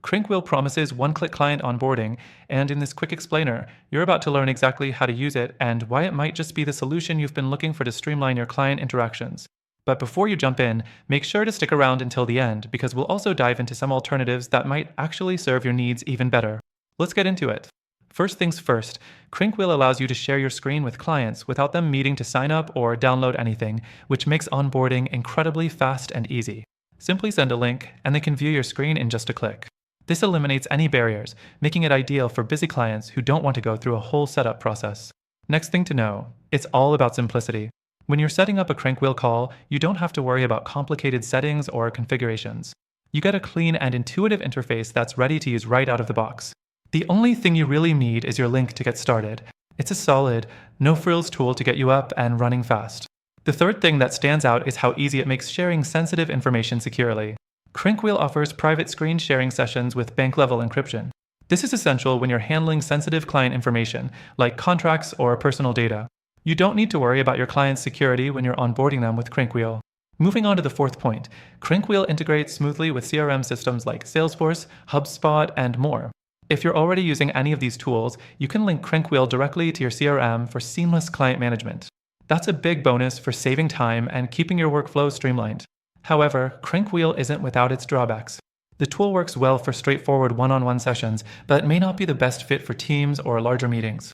CrankWheel promises one-click client onboarding, and in this quick explainer, you're about to learn exactly how to use it and why it might just be the solution you've been looking for to streamline your client interactions. But before you jump in, make sure to stick around until the end because we'll also dive into some alternatives that might actually serve your needs even better. Let's get into it. First things first, CrankWheel allows you to share your screen with clients without them needing to sign up or download anything, which makes onboarding incredibly fast and easy. Simply send a link, and they can view your screen in just a click. This eliminates any barriers, making it ideal for busy clients who don't want to go through a whole setup process. Next thing to know, it's all about simplicity. When you're setting up a CrankWheel call, you don't have to worry about complicated settings or configurations. You get a clean and intuitive interface that's ready to use right out of the box. The only thing you really need is your link to get started. It's a solid, no-frills tool to get you up and running fast. The third thing that stands out is how easy it makes sharing sensitive information securely. CrankWheel offers private screen sharing sessions with bank-level encryption. This is essential when you're handling sensitive client information, like contracts or personal data. You don't need to worry about your client's security when you're onboarding them with CrankWheel. Moving on to the fourth point, CrankWheel integrates smoothly with CRM systems like Salesforce, HubSpot, and more. If you're already using any of these tools, you can link CrankWheel directly to your CRM for seamless client management. That's a big bonus for saving time and keeping your workflow streamlined. However, CrankWheel isn't without its drawbacks. The tool works well for straightforward one-on-one sessions, but may not be the best fit for teams or larger meetings.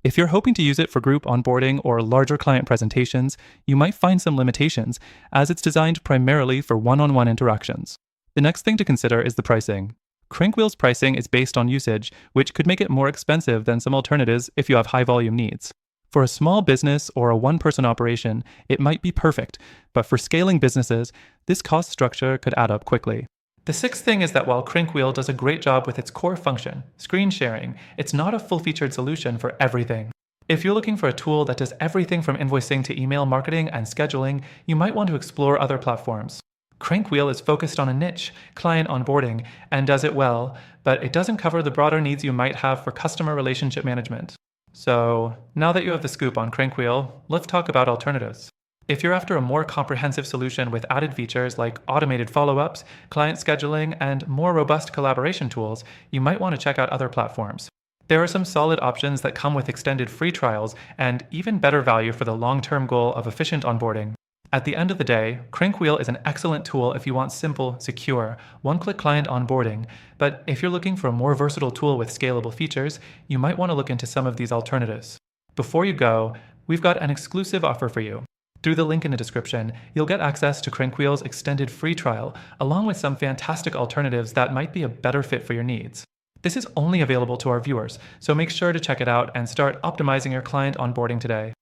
If you're hoping to use it for group onboarding or larger client presentations, you might find some limitations, as it's designed primarily for one-on-one interactions. The next thing to consider is the pricing. CrankWheel's pricing is based on usage, which could make it more expensive than some alternatives if you have high-volume needs. For a small business or a one-person operation, it might be perfect, but for scaling businesses, this cost structure could add up quickly. The sixth thing is that while CrankWheel does a great job with its core function, screen sharing, it's not a full-featured solution for everything. If you're looking for a tool that does everything from invoicing to email marketing and scheduling, you might want to explore other platforms. CrankWheel is focused on a niche, client onboarding, and does it well, but it doesn't cover the broader needs you might have for customer relationship management. So, now that you have the scoop on CrankWheel, let's talk about alternatives. If you're after a more comprehensive solution with added features like automated follow-ups, client scheduling, and more robust collaboration tools, you might want to check out other platforms. There are some solid options that come with extended free trials and even better value for the long-term goal of efficient onboarding. At the end of the day, CrankWheel is an excellent tool if you want simple, secure, one-click client onboarding, but if you're looking for a more versatile tool with scalable features, you might want to look into some of these alternatives. Before you go, we've got an exclusive offer for you. Through the link in the description, you'll get access to CrankWheel's extended free trial, along with some fantastic alternatives that might be a better fit for your needs. This is only available to our viewers, so make sure to check it out and start optimizing your client onboarding today.